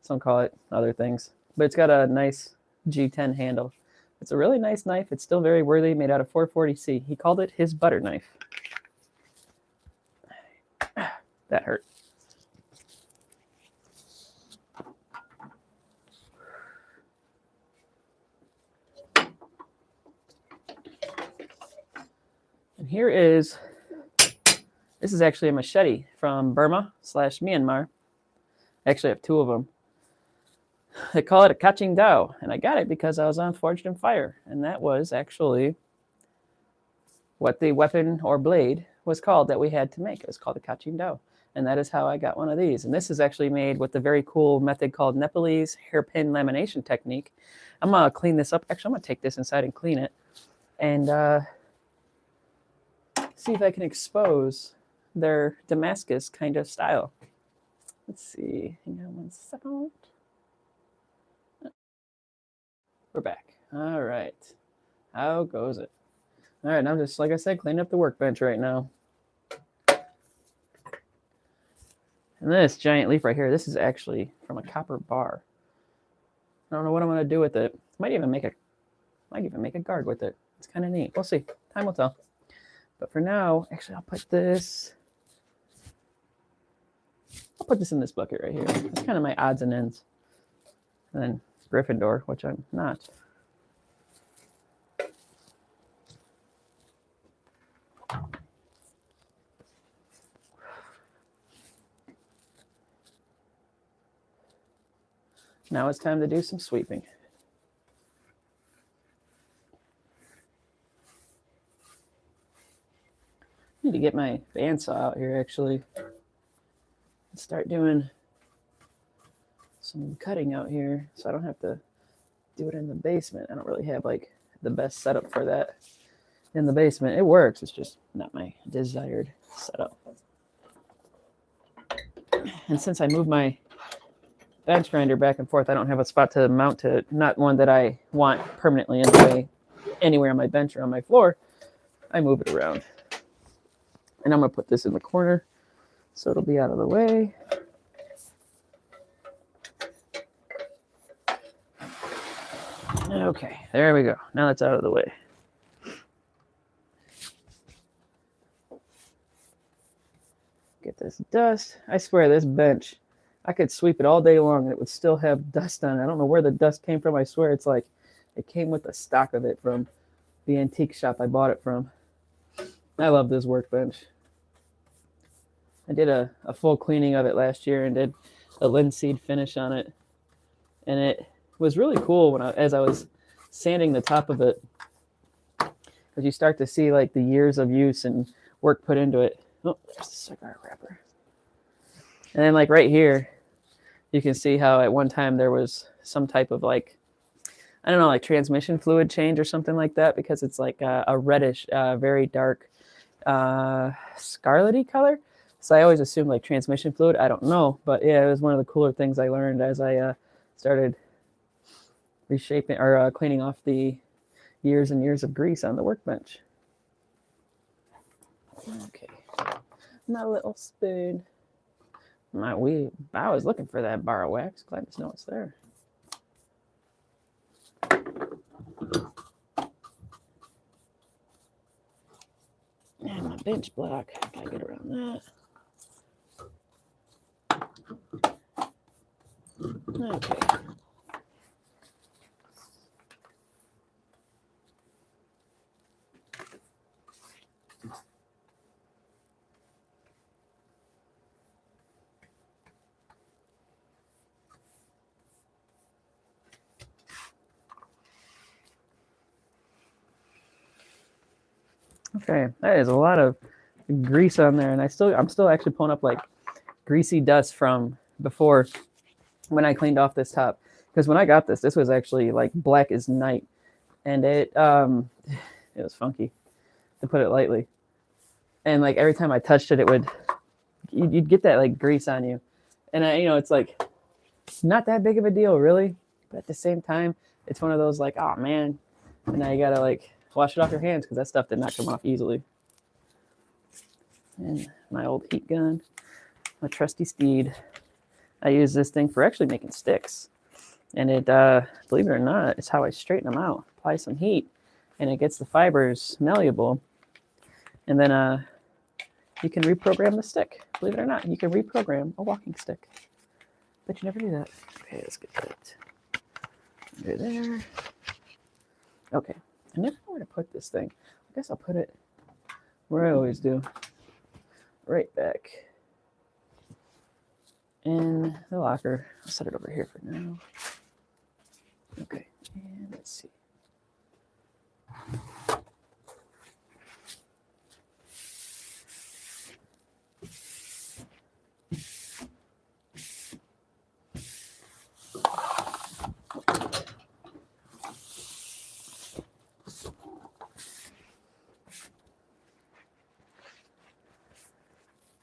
some call it other things. But it's got a nice G10 handle. It's a really nice knife. It's still very worthy, made out of 440C. He called it his butter knife. That hurt. And here is, this is actually a machete from Burma/Myanmar. I actually have two of them. They call it a Kaching Dao, and I got it because I was on Forged in Fire, and that was actually what the weapon or blade was called that we had to make. It was called a Kaching Dao, and that is how I got one of these. And this is actually made with the very cool method called Nepalese hairpin lamination technique. I'm going to clean this up. Actually, I'm going to take this inside and clean it, and see if I can expose their Damascus kind of style. Let's see. Hang on one second. We're back. All right. How goes it? All right. I'm just, like I said, cleaning up the workbench right now. And this giant leaf right here, this is actually from a copper bar. I don't know what I'm going to do with it. Might even make a guard with it. It's kind of neat. We'll see. Time will tell. But for now, actually, I'll put this in this bucket right here. It's kind of my odds and ends. And then Gryffindor, which I'm not. Now it's time to do some sweeping. Need to get my bandsaw out here actually and start doing some cutting out here so I don't have to do it in the basement. I don't really have like the best setup for that in the basement. It works, it's just not my desired setup. And since I moved my bench grinder back and forth, I don't have a spot to mount to, not one that I want permanently anywhere on my bench or on my floor. I move it around. And I'm going to put this in the corner so it'll be out of the way. Okay, there we go. Now that's out of the way. Get this dust. I swear this bench, I could sweep it all day long and it would still have dust on it. I don't know where the dust came from. I swear it's like it came with the stock of it from the antique shop I bought it from. I love this workbench. I did a full cleaning of it last year and did a linseed finish on it. And it was really cool as I was sanding the top of it, because you start to see like the years of use and work put into it. Oh, there's a cigar wrapper. And then like right here, you can see how at one time there was some type of like, I don't know, like transmission fluid change or something like that, because it's like a reddish, very dark, scarlety color. So I always assumed like transmission fluid. I don't know, but yeah, it was one of the cooler things I learned as I started reshaping or cleaning off the years and years of grease on the workbench. Okay, my little spoon. I was looking for that bar of wax. Glad to know it's there. And my bench block. Gotta get around that. Okay. Okay, that is a lot of grease on there, and I'm still actually pulling up like greasy dust from before when I cleaned off this top. Because when I got this was actually like black as night, and it was funky, to put it lightly. And like every time I touched it, it would you'd get that like grease on you. And it's like not that big of a deal, really. But at the same time, it's one of those like, oh man, and now you gotta like wash it off your hands because that stuff did not come off easily. And my old heat gun, my trusty steed. I use this thing for actually making sticks. And it, believe it or not, it's how I straighten them out. Apply some heat, and it gets the fibers malleable. And then you can reprogram the stick. Believe it or not, you can reprogram a walking stick. Bet you never knew that. Okay, let's get that under there. Okay, I never know where to put this thing. I guess I'll put it where I always do. Right back in the locker. I'll set it over here for now. Okay, and let's see.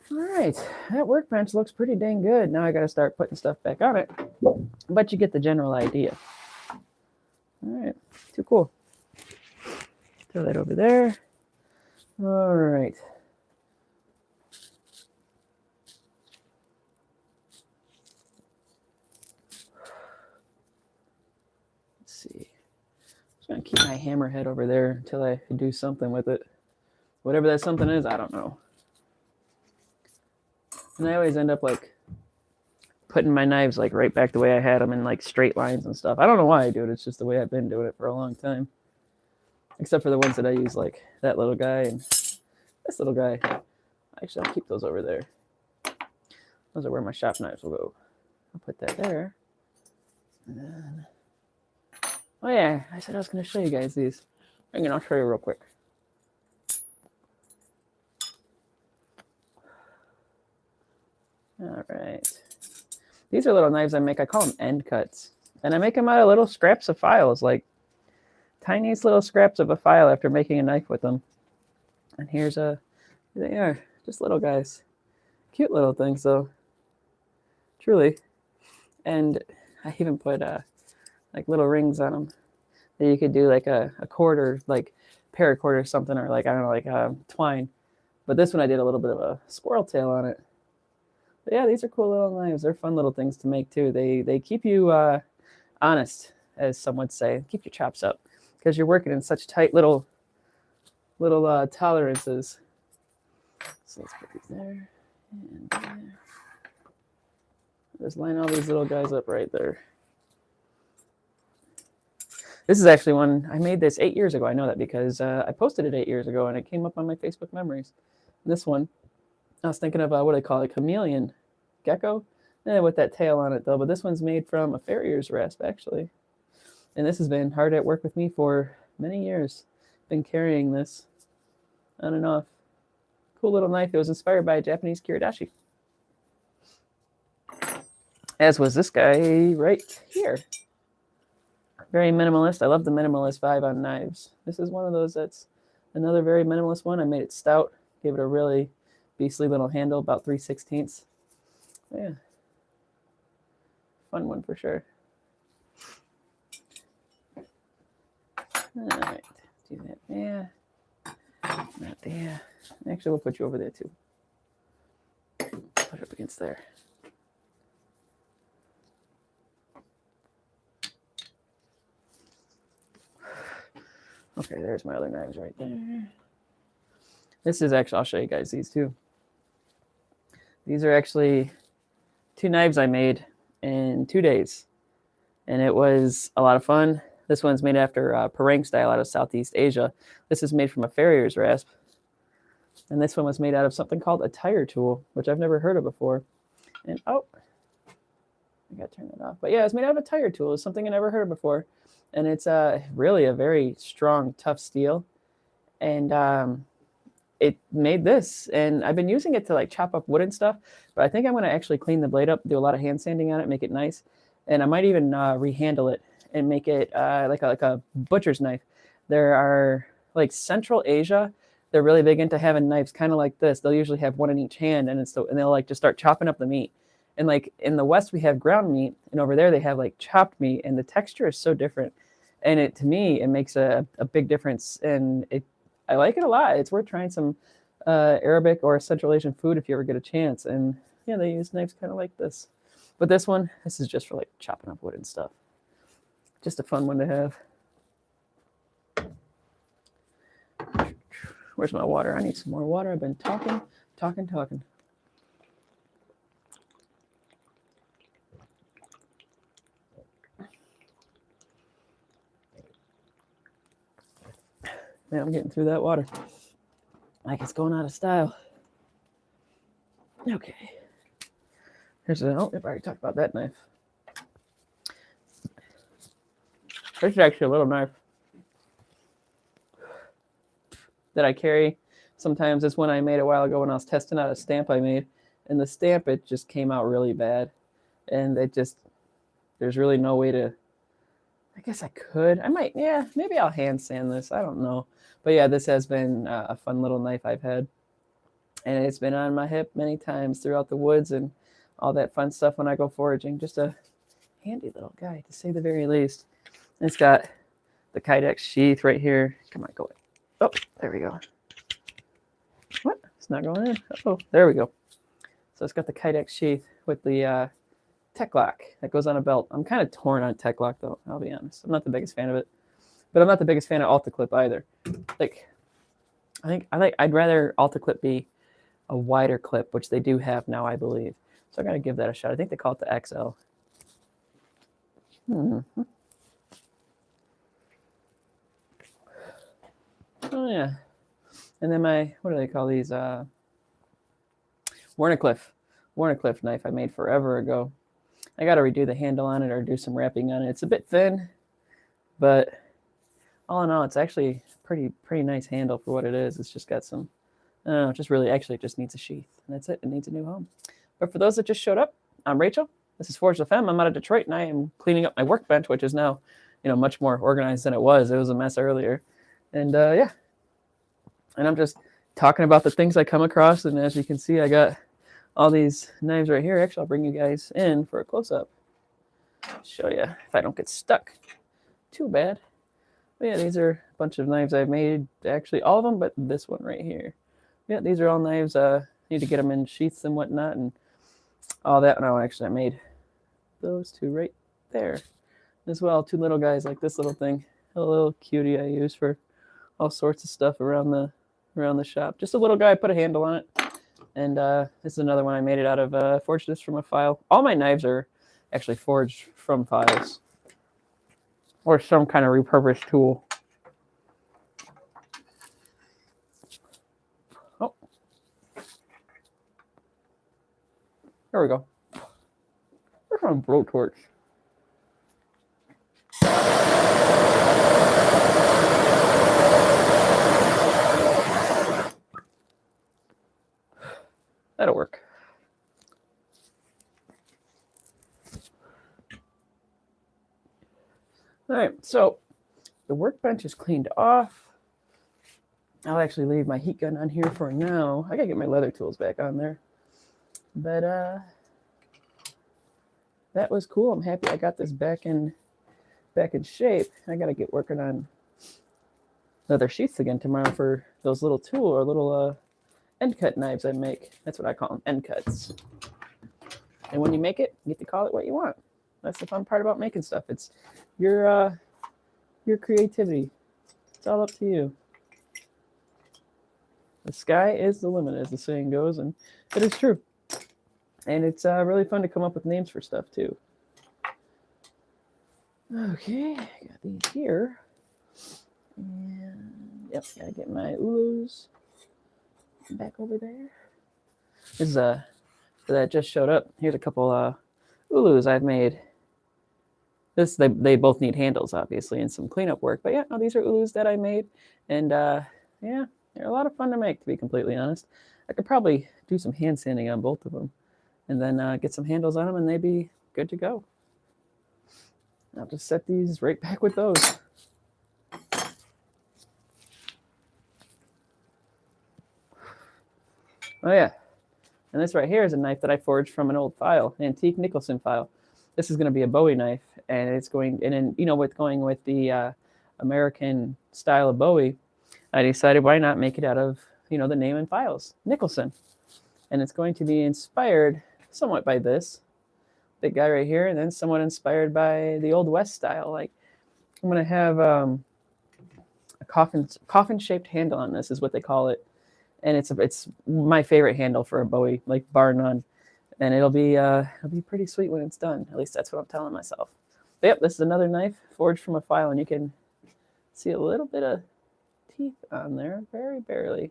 All right, that workbench looks pretty dang good. Now I got to start putting stuff back on it, but you get the general idea. All right, too cool. Throw that over there. All right. Let's see. I'm just going to keep my hammerhead over there until I do something with it. Whatever that something is, I don't know. And I always end up like putting my knives like right back the way I had them in like straight lines and stuff. I don't know why I do it. It's just the way I've been doing it for a long time. Except for the ones that I use, like that little guy and this little guy. Actually, I'll keep those over there. Those are where my shop knives will go. I'll put that there. And then, oh yeah, I said I was going to show you guys these. I'll show you real quick. All right. These are little knives I make. I call them end cuts. And I make them out of little scraps of files, like tiniest little scraps of a file after making a knife with them. And here they are, just little guys. Cute little things, though. Truly. And I even put like little rings on them that you could do like a cord or like paracord or something, or like, I don't know, like twine. But this one I did a little bit of a squirrel tail on it. But yeah, these are cool little knives. They're fun little things to make too. They keep you honest, as some would say. Keep your chops up because you're working in such tight little tolerances. So let's put these there and there. Just line all these little guys up right there. This is actually one, I made this 8 years ago. I know that because I posted it 8 years ago and it came up on my Facebook memories. This one, I was thinking of what do they call it, chameleon gecko? With that tail on it though, but this one's made from a farrier's rasp actually. And this has been hard at work with me for many years. Been carrying this on and off. Cool little knife. It was inspired by a Japanese kiridashi. As was this guy right here. Very minimalist. I love the minimalist vibe on knives. This is one of those that's another very minimalist one. I made it stout. Gave it a really beastly little handle, about 3/16. Yeah. Fun one for sure. All right. Do that there. Not there. Actually, we'll put you over there too. Put it up against there. Okay, there's my other knives right there. This is actually, I'll show you guys these too. These are actually 2 knives I made in 2 days. And it was a lot of fun. This one's made after parang style out of Southeast Asia. This is made from a farrier's rasp. And this one was made out of something called a tire tool, which I've never heard of before. And oh, I got to turn that off. But yeah, it's made out of a tire tool. It's something I never heard of before. And it's really a very strong, tough steel. And it made this. And I've been using it to like chop up wood and stuff. But I think I'm going to actually clean the blade up, do a lot of hand sanding on it, make it nice. And I might even rehandle it and make it like a butcher's knife. There are like Central Asia. they're really big into having knives kind of like this. They'll usually have one in each hand, and and they'll like just start chopping up the meat. And like in the West, we have ground meat, and over there they have like chopped meat, and the texture is so different. And it to me, it makes a big difference, and I like it a lot. It's worth trying some Arabic or Central Asian food if you ever get a chance. And yeah, they use knives kind of like this. But this is just for like chopping up wood and stuff. Just a fun one to have. Where's my water? I need some more water. I've been talking. Man, I'm getting through that water. Like it's going out of style. Okay. I've already talked about that knife. This is actually a little knife that I carry. Sometimes it's one I made a while ago when I was testing out a stamp I made. And the stamp, it just came out really bad. And there's really no way to, I guess I could. Maybe I'll hand sand this. I don't know. But yeah, this has been a fun little knife I've had. And it's been on my hip many times throughout the woods and all that fun stuff when I go foraging. Just a handy little guy, to say the very least. And it's got the Kydex sheath right here. Come on, go in. Oh, there we go. What? It's not going in. Oh, there we go. So it's got the Kydex sheath with the tech lock that goes on a belt. I'm kind of torn on tech lock, though, I'll be honest. I'm not the biggest fan of it. But I'm not the biggest fan of Alta Clip either. I'd rather Alta Clip be a wider clip, which they do have now, I believe. So I got to give that a shot. I think they call it the XL. Mm-hmm. Oh, yeah. And then what do they call these? Warnicliffe knife I made forever ago. I got to redo the handle on it or do some wrapping on it. It's a bit thin, but all in all, it's actually pretty nice handle for what it is. It's just got some, I don't know, it just needs a sheath. And that's it. It needs a new home. But for those that just showed up, I'm Rachel. This is Forge FM. I'm out of Detroit, and I am cleaning up my workbench, which is now, much more organized than it was. It was a mess earlier. And yeah. And I'm just talking about the things I come across. And as you can see, I got all these knives right here. Actually, I'll bring you guys in for a close-up. Show you if I don't get stuck. Too bad. But yeah, these are a bunch of knives I've made. Actually, all of them, but this one right here. Yeah, these are all knives. Need to get them in sheaths and whatnot and all that. No, actually, I made those two right there as well. Two little guys like this little thing. A little cutie I use for all sorts of stuff around the shop. Just a little guy. I put a handle on it. And this is another one I made it out of. Forged this from a file. All my knives are actually forged from files or some kind of repurposed tool. Oh, there we go. Where's my blowtorch? That'll work. All right, so the workbench is cleaned off. I'll actually leave my heat gun on here for now. I gotta get my leather tools back on there. But that was cool. I'm happy I got this back in shape. I gotta get working on leather sheaths again tomorrow for those little end cut knives I make. That's what I call them, end cuts. And when you make it, you get to call it what you want. That's the fun part about making stuff. It's your creativity. It's all up to you. The sky is the limit, as the saying goes, and it is true. And it's really fun to come up with names for stuff too. Okay, I got these here. And yep, gotta get my Ulus back over there. This is that just showed up. Here's a couple Ulus I've made. They both need handles, obviously, and some cleanup work. But yeah, no, these are Ulus that I made, and yeah, they're a lot of fun to make, to be completely honest. I could probably do some hand sanding on both of them, and then get some handles on them, and they'd be good to go. I'll just set these right back with those. Oh yeah. And this right here is a knife that I forged from an old file, an antique Nicholson file. This is going to be a Bowie knife, and it's going, and then, you know, with going with the American style of Bowie, I decided why not make it out of, you know, the name and files, Nicholson. And it's going to be inspired somewhat by this big guy right here, and then somewhat inspired by the Old West style. Like, I'm going to have a coffin shaped handle on this, is what they call it. And it's my favorite handle for a Bowie, like bar none. And it'll be pretty sweet when it's done. At least that's what I'm telling myself. But yep, this is another knife forged from a file, and you can see a little bit of teeth on there, very barely.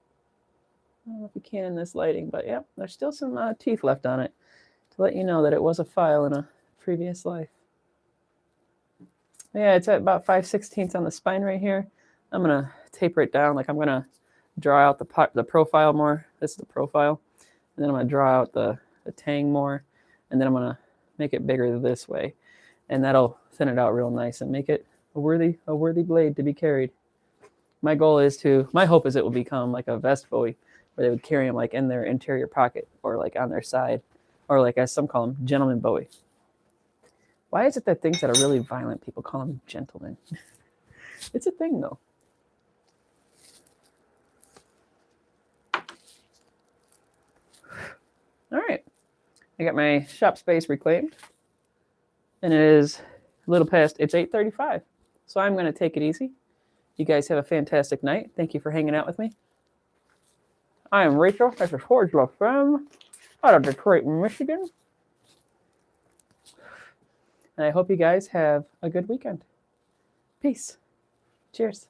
I don't know if you can in this lighting, but yeah, there's still some teeth left on it to let you know that it was a file in a previous life. Yeah, it's at about 5/16 on the spine right here. I'm gonna taper it down, like I'm gonna draw out the profile more. This is the profile, and then I'm gonna draw out the tang more, and then I'm gonna make it bigger this way, and that'll thin it out real nice and make it a worthy blade to be carried. My hope is it will become like a vest Bowie, where they would carry them like in their interior pocket or like on their side, or like, as some call them, gentleman Bowie. Why is it that things that are really violent, people call them gentlemen? It's a thing though. All right, I got my shop space reclaimed, and it is a little past, it's 8:35, so I'm going to take it easy. You guys have a fantastic night. Thank you for hanging out with me. I am Rachel. This is Forge Love from out of Detroit, Michigan. And I hope you guys have a good weekend. Peace. Cheers.